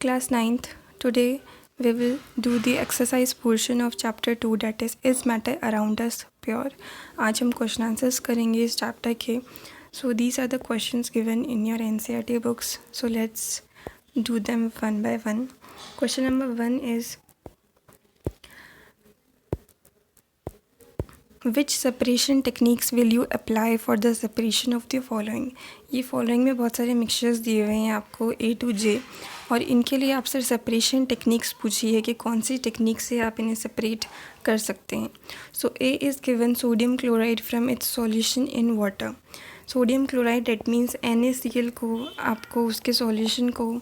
Class 9th. Today we will do the exercise portion of chapter 2, that is matter around us pure. आज हम question answers करेंगे इस chapter के. So these are the questions given in your NCERT books. So let's do them one by one. Question number 1 is, which separation techniques will you apply for the separation of the following? ये following में बहुत सारे mixtures दिए हुए हैं आपको A to J, और इनके लिए आपसे सेपरेशन टेक्निक्स पूछी है कि कौन सी टेक्निक से आप इन्हें सेपरेट कर सकते हैं. सो A is given sodium chloride from its solution in water. Sodium chloride that means NaCl को आपको उसके सॉल्यूशन को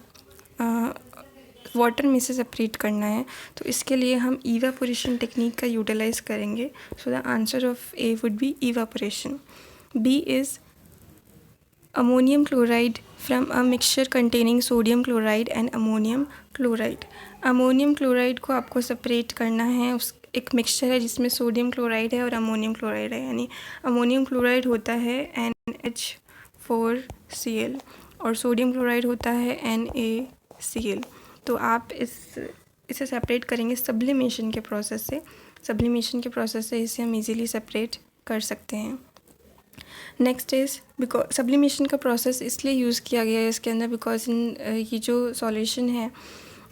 वाटर में से सेपरेट करना है, तो इसके लिए हम इवापोरेशन टेक्निक का यूटिलाइज़ करेंगे. So the answer of A would be evaporation. B is ammonium chloride from a mixture containing sodium chloride and ammonium chloride. Ammonium chloride को आपको सेपरेट करना है. उस एक मिक्सचर है जिसमें सोडियम क्लोराइड है और अमोनियम क्लोराइड है, यानी अमोनियम क्लोराइड होता है NH4Cl और सोडियम क्लोराइड होता है NaCl. तो आप इसे सेपरेट करेंगे सब्लिमेशन के प्रोसेस से. सब्लिमेशन के प्रोसेस से इसे हम इजीली सेपरेट कर सकते हैं. नेक्स्ट इज़, बिकॉज सब्लिमेशन का प्रोसेस इसलिए यूज़ किया गया है इसके अंदर बिकॉज ये जो सॉल्यूशन है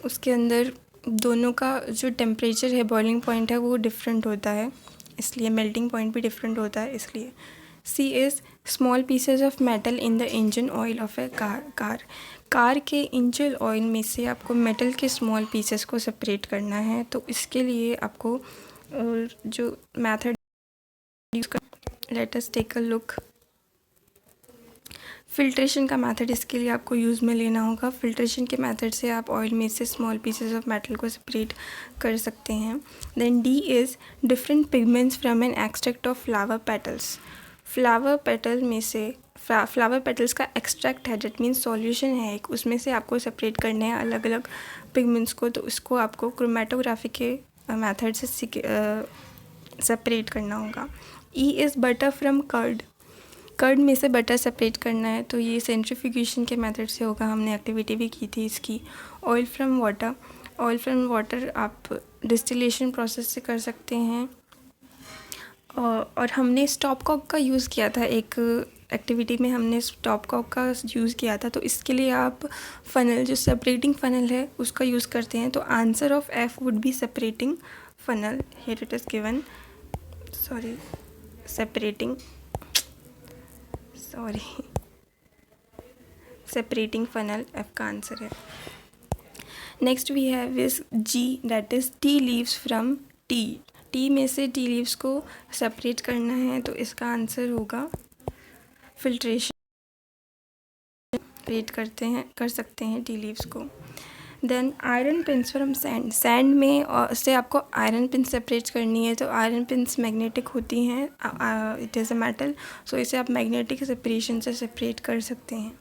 उसके अंदर दोनों का जो टेम्परेचर है, बॉइलिंग पॉइंट है, वो डिफरेंट होता है, इसलिए मेल्टिंग पॉइंट भी डिफरेंट होता है इसलिए. C is small pieces of metal in the engine oil of a car के इंजन ऑयल में से आपको मेटल के स्मॉल पीसेस को सेपरेट करना है. तो इसके लिए आपको जो मेथड यूज़ कर, let us take a look. Filtration का मेथड इसके लिए आपको यूज़ में लेना होगा. फिल्ट्रेशन के मेथड से आप ऑयल में से स्मॉल पीसेस ऑफ मेटल को सेपरेट कर सकते हैं. Then D is different pigments from an extract of flower petals. Flower petal में से फ्लावर पेटल्स का एक्सट्रैक्ट है, डेट मीन्स सॉल्यूशन है एक, उसमें से आपको सेपरेट करने हैं अलग अलग पिगमेंट्स को. तो इसको आपको क्रोमेटोग्राफी के मेथड से सेपरेट करना होगा. E is butter from curd में से बटर सेपरेट करना है, तो ये सेंट्रीफ्यूगेशन के मेथड से होगा. हमने एक्टिविटी भी की थी इसकी. ऑयल फ्रॉम वाटर आप डिस्टिलेशन प्रोसेस से कर सकते हैं. और हमने स्टॉप कॉक का यूज़ किया था एक एक्टिविटी में, हमने स्टॉप कॉक का यूज़ किया था. तो इसके लिए आप फ़नल, जो सेपरेटिंग फ़नल है, उसका यूज़ करते हैं. तो answer of F would be separating funnel. Here it is given, separating funnel F का आंसर है. Next we have is G, that is tea leaves from tea में से टी लीव्स को सेपरेट करना है, तो इसका आंसर होगा फिल्ट्रेशन. सेपरेट कर सकते हैं टी लीव्स को. Then iron pins from sand में से आपको आयरन पिन सेपरेट करनी है. तो आयरन पिन्स मैग्नेटिक होती हैं, इट इज़ अ मेटल, सो इसे आप मैग्नेटिक सेपरेशन से सेपरेट कर सकते हैं.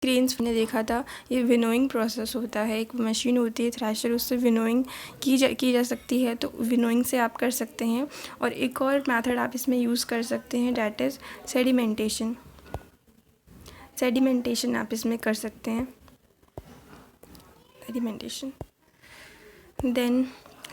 ग्रेन्स ने देखा था, ये विनोइंग प्रोसेस होता है, एक मशीन होती है थ्रैशर, उससे विनोइंग की जा सकती है. तो विनोइंग से आप कर सकते हैं. और एक और मेथड आप इसमें यूज़ कर सकते हैं, डैट इज़ सेडिमेंटेशन आप इसमें कर सकते हैं. Then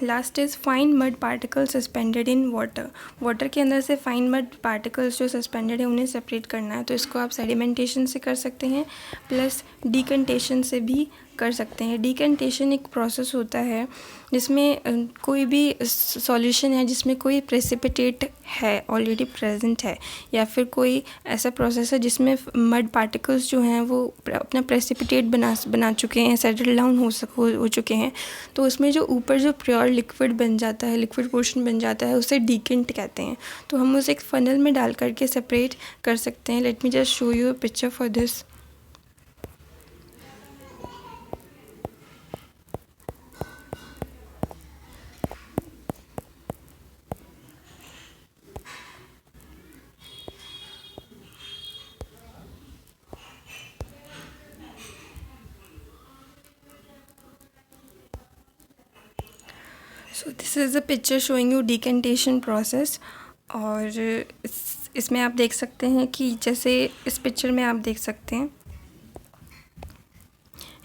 last is fine mud particles suspended in water के अंदर से फाइन मड पार्टिकल्स जो सस्पेंडेड है उन्हें सेपरेट करना है. तो इसको आप सेडिमेंटेशन से कर सकते हैं, प्लस डिकंटेशन से भी कर सकते हैं. डिकंटेशन एक प्रोसेस होता है जिसमें कोई भी सॉल्यूशन है जिसमें कोई प्रेसिपिटेट है, ऑलरेडी प्रेजेंट है, या फिर कोई ऐसा प्रोसेस है जिसमें मड पार्टिकल्स जो हैं वो अपना प्रेसिपिटेट बना चुके हैं, सेटल डाउन हो चुके हैं. तो उसमें जो ऊपर जो प्योर लिक्विड बन जाता है, लिक्विड पोर्शन बन जाता है, उसे डिकेंट कहते हैं. तो हम उसे एक फनल में डाल करके सेपरेट कर सकते हैं. Let me just show you a picture for this. So this is a picture showing you decantation process. और इसमें आप देख सकते हैं कि जैसे इस पिक्चर में आप देख सकते हैं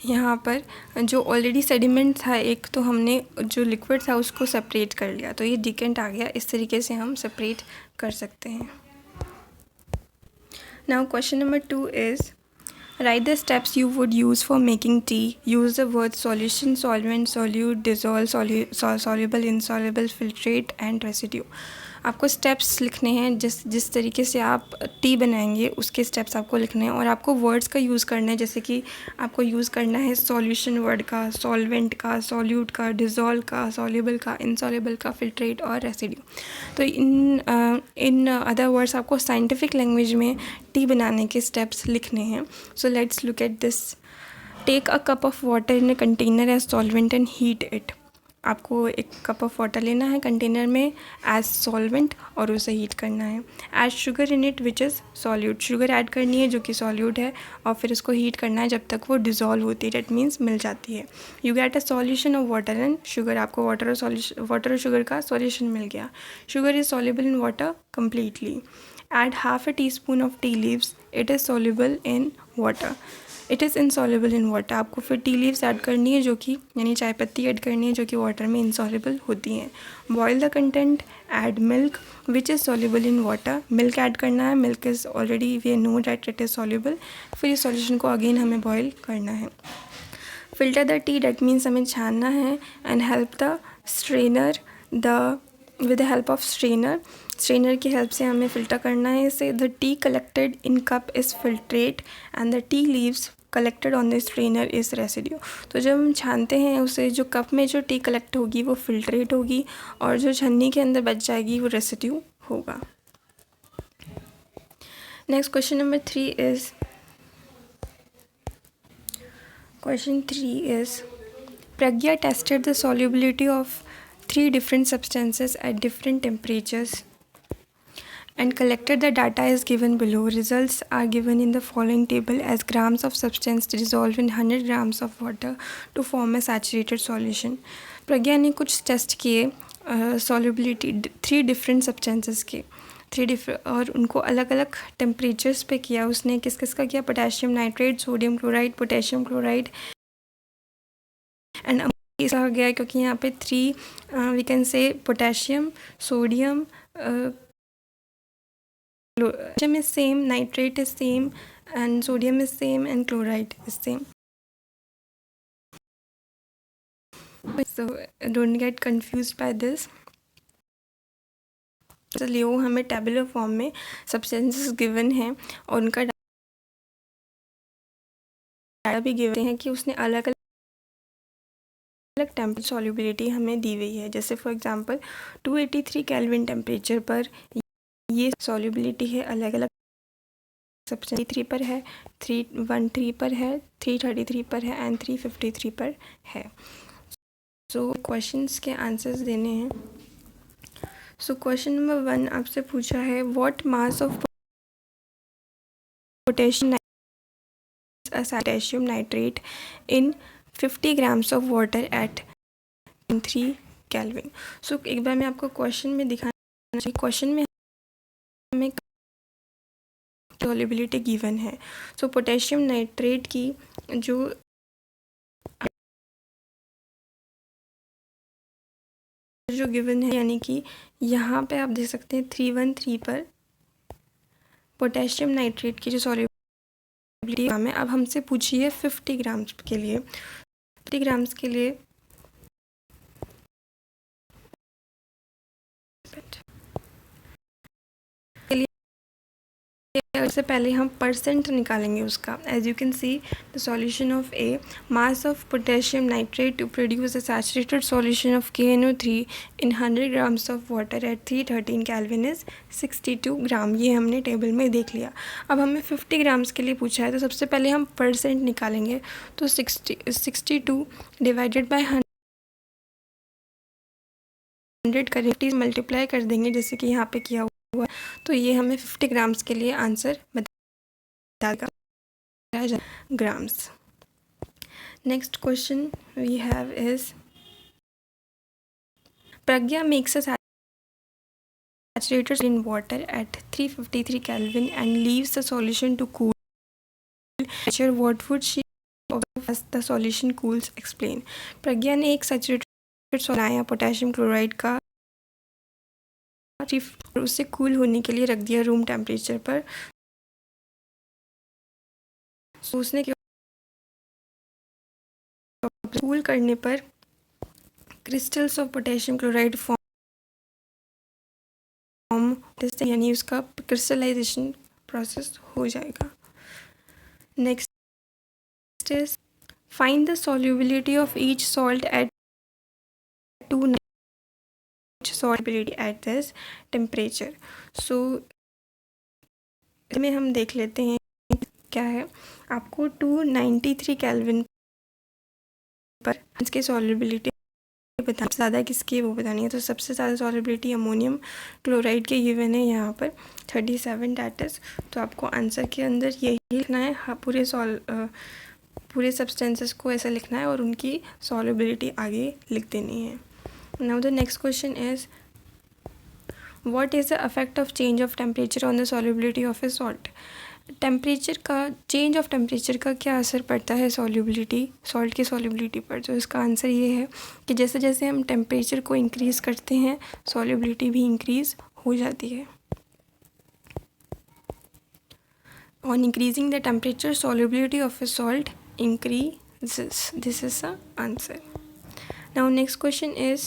यहाँ पर जो ऑलरेडी सेडिमेंट था एक, तो हमने जो लिक्विड था उसको सेपरेट कर लिया, तो ये डिकेंट आ गया। इस तरीके से हम सेपरेट कर सकते हैं। Now question number 2 is write the steps you would use for making tea. Use the words solution, solvent, solute, dissolve, soluble, insoluble, filtrate and residue. आपको स्टेप्स लिखने हैं, जिस तरीके से आप टी बनाएंगे उसके स्टेप्स आपको लिखने हैं, और आपको वर्ड्स का यूज़ करना है। जैसे कि आपको यूज़ करना है सॉल्यूशन वर्ड का, सॉल्वेंट का, सॉल्यूट का, डिज़ोल्व का, सॉल्युबल का, इनसॉल्युबल का, फिल्ट्रेट और रेसिड्यू। तो इन अदर वर्ड्स आपको साइंटिफिक लैंग्वेज में टी बनाने के स्टेप्स लिखने हैं। So let's look at this. Take a cup of water in a container as solvent and heat it. आपको एक कप ऑफ वाटर लेना है कंटेनर में एज सॉल्वेंट और उसे हीट करना है। Add sugar in it which is solute. Sugar add करनी है जो कि सॉल्यूट है, और फिर इसको हीट करना है जब तक वो डिज़ोल्व होती है, डेट मीन्स मिल जाती है। You get a solution of water and sugar. आपको वाटर और शुगर का सॉल्यूशन मिल गया। Sugar is soluble in water completely. Add half a teaspoon of tea leaves. It is soluble in water. It is insoluble in water. आपको फिर tea leaves add करनी है जो कि यानी चाय पत्ती ऐड करनी है जो कि वाटर में insoluble होती हैं। Boil the content. Add milk which is soluble in water. Milk add करना है। Milk is already we know that it is soluble. फिर इस सॉल्यूशन को अगेन हमें बॉयल करना है। Filter the tea. That means हमें छानना है। And help the strainer with the help of strainer की हेल्प से हमें फ़िल्टर करना है इसे। The T collected in cup is filtrate and the tea leaves collected on the strainer is residue. तो जब हम छानते हैं उसे, जो कप में जो टी कलेक्ट होगी वो फिल्ट्रेट होगी, और जो छन्नी के अंदर बच जाएगी वो रेसिड्यू होगा। Next question number 3 is Pragya tested the solubility of 3 different substances at different temperatures and collected the data as given below. Results are given in the following table as grams of substance dissolved in 100 grams of water to form a saturated solution. प्रज्ञा ने कुछ test किए solubility 3 different substances के, और उनको अलग अलग temperatures पे किया। उसने किस किस का किया? Potassium nitrate, sodium chloride, potassium chloride and ऐसा गया क्योंकि यहाँ पे 3 we can say potassium, sodium, potassium is same, nitrate is same, and sodium is same, and chloride is same. So don't get confused by this. चलिए, वो हमें tabular form में substances given हैं और उनका डाटा भी गिवन है कि उसने अलग अलग टेम्परेचर सॉल्युबिलिटी हमें दी हुई है। जैसे फॉर एग्जांपल 283 केल्विन टेम्परेचर पर ये सॉल्युबिलिटी है अलग अलग सब्सटेंस 3 पर है, 313 पर है, 333 पर है एंड 353 पर है। सो क्वेश्चंस के आंसर्स देने हैं। सो क्वेश्चन नंबर 1 आपसे पूछा है what mass of potassium nitrate in 50 grams of water at 3 kelvin. So एक बार मैं आपको क्वेश्चन में दिखाना चाहिए। क्वेश्चन में हमें सॉल्युबिलिटी गिवन है। सो पोटेशियम नाइट्रेट की जो गिवन है, यानी कि यहाँ पे आप देख सकते हैं 313 पर पोटेशियम नाइट्रेट की जो सॉल्युबिलिटी है। अब हमसे पूछिए 50 ग्राम्स के लिए। 50 ग्राम्स के लिए सबसे पहले हम परसेंट निकालेंगे उसका। As you can see the solution of a mass of potassium nitrate to produce a saturated solution of KNO3 in 100 grams of water at 313 kelvin is 62 gram. ये हमने टेबल में देख लिया। अब हमें 50 ग्राम्स के लिए पूछा है, तो सबसे पहले हम परसेंट निकालेंगे। तो 62 डिवाइडेड बाई 100 करें, मल्टीप्लाई कर देंगे जैसे कि यहाँ पे किया हुआ, तो ये हमें 50 ग्राम्स के लिए आंसर बताएगा grams. Next question we have is Pragya makes a saturated in water at 353 Kelvin and leaves the solution to cool. What would she observe the solution cools explain. Pragya ने एक सैचुरेटेड बनाया पोटेशियम क्लोराइड का, उसे cool होने के लिए रख दिया रूम टेम्परेचर पर। उसने कूल करने पर crystals of potassium chloride form, यानी उसका क्रिस्टलाइजेशन प्रोसेस हो जाएगा। Next is find the solubility of each salt at 2 solubility at this temperature। सो इसमें हम देख लेते हैं क्या है। आपको 293 केल्विन पर इसके सॉल्युबिलिटी बता, ज़्यादा किसकी वो बतानी है। तो सबसे ज़्यादा सॉल्युबिलिटी अमोनियम क्लोराइड के गिवन है यहाँ पर 37 डेटिस। तो आपको आंसर के अंदर यही लिखना है, हाँ, पूरे सब्सटेंसेस को ऐसा लिखना है और उनकी सॉल्युबिलिटी आगे लिख देनी है। Now the next question is what is the effect of change of temperature on the solubility of a salt. Temperature का, चेंज ऑफ टेम्परेचर का क्या असर पड़ता है सॉल्ट की सॉल्युबिलिटी पर। तो इसका आंसर ये है कि जैसे जैसे हम टेम्परेचर को इंक्रीज़ करते हैं सॉल्युबिलिटी भी इंक्रीज़ हो जाती है। On increasing the temperature solubility of a salt increases. This is the answer. Now next question is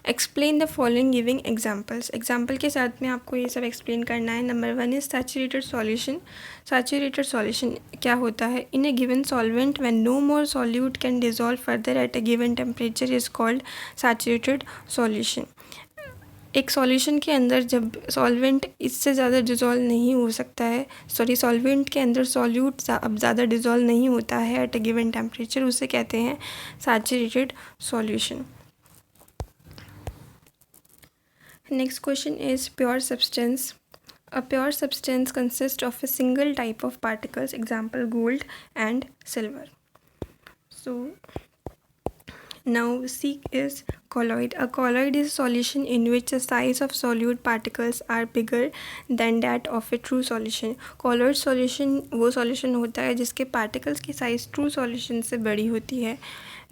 explain the following giving examples. Example के साथ में आपको ये सब एक्सप्लेन करना है। Number 1 is saturated solution. Saturated solution क्या होता है। In a given solvent when no more solute can dissolve further at a given temperature is called saturated solution. एक सॉल्यूशन के अंदर जब सॉल्वेंट इससे ज़्यादा डिज़ोल्व नहीं हो सकता है, सॉल्वेंट के अंदर सॉल्यूट अब ज़्यादा डिज़ोल्व नहीं होता है एट ए गिवन टेम्परेचर, उसे कहते हैं saturated solution. Next question is pure substance. A pure substance consists of a single type of particles, example gold and silver. So now C is colloid. A colloid is a solution in which the size of solute particles are bigger than that of a true solution. Colloid solution वो solution होता है जिसके particles की size true solution से बड़ी होती है।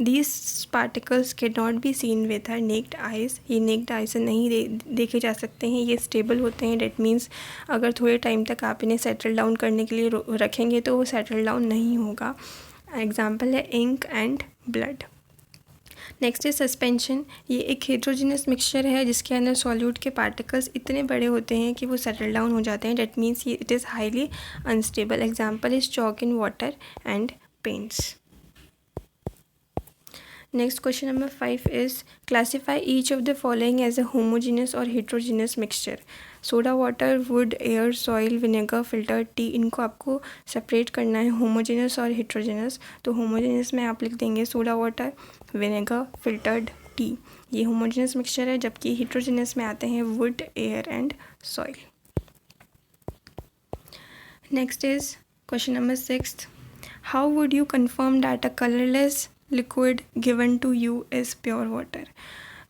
These particles cannot be seen with our naked eyes. ये naked eye से नहीं देखे जा सकते हैं। ये stable होते हैं। That means अगर थोड़े टाइम तक आप इन्हें settle down करने के लिए रखेंगे तो वो settle down नहीं होगा। Example है ink and blood. Next is suspension. ये एक हेट्रोजीनियस मिक्सचर है जिसके अंदर सॉल्यूट के पार्टिकल्स इतने बड़े होते हैं कि वो सेटल डाउन हो जाते हैं। That means it is highly unstable. Example is chalk in water and paints. Next question number 5 is classify each of the following as a homogeneous और heterogeneous mixture. Soda water, wood, air, soil, vinegar, filter, tea, इनको आपको separate करना है homogeneous और heterogeneous. तो homogeneous में आप लिख देंगे soda water, vinegar, filtered, tea, ये होमोजीनियस मिक्सचर है। जबकि हेट्रोजीनियस में आते हैं wood, air and soil. Next is question number 6 how would you confirm that a colourless liquid given to you is pure water.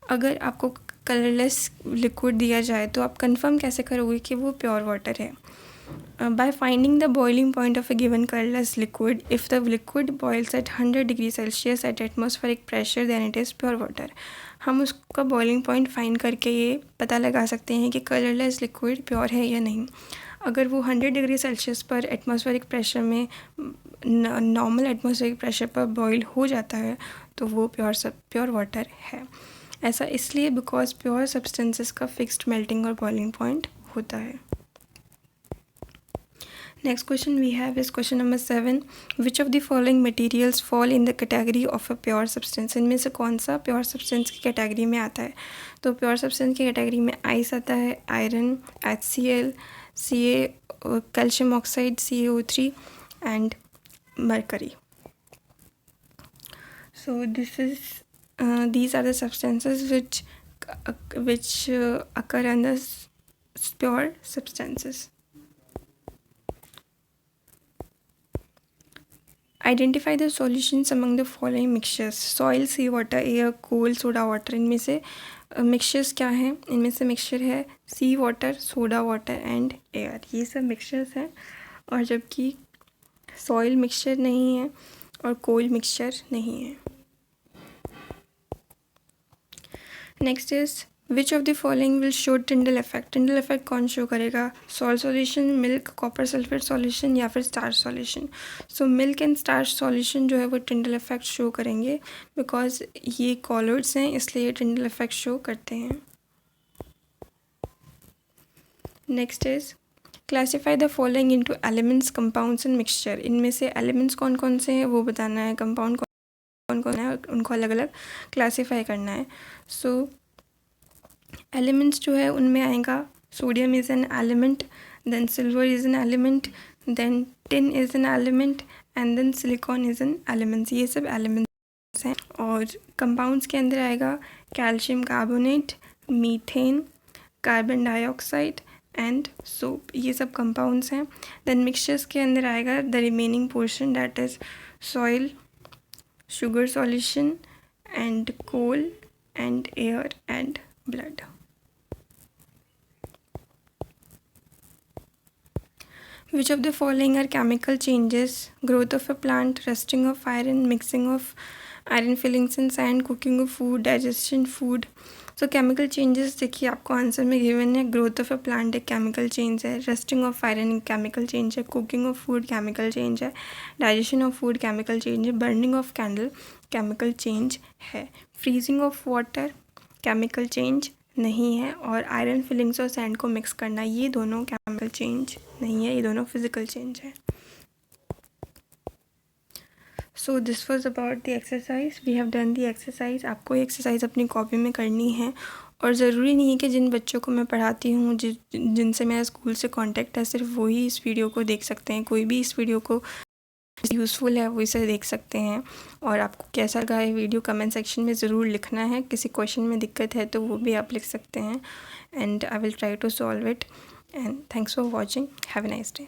अगर आपको कलरलेस लिक्विड दिया जाए तो आप कंफर्म कैसे करोगे कि वो प्योर वाटर है। By finding the boiling point of a given colourless liquid, if the liquid boils at 100 degree Celsius at atmospheric pressure then it is pure water. हम उसका बॉइलिंग पॉइंट फाइंड करके ये पता लगा सकते हैं कि कलरलेस लिक्विड प्योर है या नहीं। अगर वो 100 डिग्री सेल्सियस पर एटमॉस्फेरिक प्रेशर में नॉर्मल एटमॉस्फेरिक प्रेशर पर बॉईल हो जाता है तो वो प्योर वाटर है। ऐसा इसलिए बिकॉज प्योर सब्सटेंसेस का फिक्स्ड मेल्टिंग और बॉइलिंग पॉइंट होता है। Next question we have is question number 7 which of the following materials fall in the category of a pure substance. इनमें से कौन सा प्योर सब्सटेंस की कैटेगरी में आता है। तो प्योर सब्सटेंस की कैटेगरी में आइस आता है, iron, HCl, Ca, calcium oxide, CaO3 and mercury. So these are the substances which occur under pure substances. Identify the solutions among the following mixtures: soil, sea water, air, coal, soda water. इनमें से mixtures क्या हैं। इनमें से mixture है sea water, soda water and air, ये सब mixtures हैं। और जबकि सॉइल मिक्सचर नहीं है और कोल मिक्सचर नहीं है। Next is which of the following will show Tyndall effect. Tyndall effect कौन शो करेगा? Salt solution, milk, copper sulphate solution या फिर starch solution. So milk and starch solution जो है वो टिंडल इफेक्ट शो करेंगे, बिकॉज ये कॉलर्ड्स हैं इसलिए टिंडल इफेक्ट शो करते हैं। Next is classify the following into elements, compounds and mixture. इनमें से एलिमेंट्स कौन कौन से हैं वो बताना है, कंपाउंड कौन कौन है, उनको अलग अलग क्लासीफाई करना है। सो एलिमेंट्स जो है उनमें आएगा sodium is an element, then silver is an element, then tin is an element and then silicon is an elements. ये सब एलिमेंट्स हैं। और कंपाउंड्स के अंदर आएगा calcium carbonate, methane, carbon dioxide and soap, ये सब कंपाउंड्स हैं। देन मिक्सचर्स के अंदर आएगा the remaining portion that is soil, sugar solution and coal and air and blood. Which of the following are chemical changes? Growth of a plant, rusting of iron, mixing of iron fillings in sand, cooking of food, digestion food. So chemical changes देखिए आपको answer में given है। Growth of a plant एक chemical change है, rusting of iron chemical change है, cooking of food chemical change है, digestion of food chemical change है, burning of candle chemical change है, freezing of water chemical change नहीं है, और iron filings और सैंड को मिक्स करना ये दोनों केमिकल चेंज नहीं है, ये दोनों फिजिकल चेंज है। So this was about the exercise. We have done the exercise. आपको ये एक्सरसाइज अपनी कॉपी में करनी है, और ज़रूरी नहीं है कि जिन बच्चों को मैं पढ़ाती हूँ जिनसे मेरा स्कूल से कांटेक्ट है सिर्फ वही इस वीडियो को देख सकते हैं। कोई भी इस वीडियो को यूज़फुल है वो इसे देख सकते हैं। और आपको कैसा लगा ये वीडियो कमेंट सेक्शन में ज़रूर लिखना है। किसी क्वेश्चन में दिक्कत है तो वो भी आप लिख सकते हैं, and I will try to solve it. And thanks for watching. Have a nice day.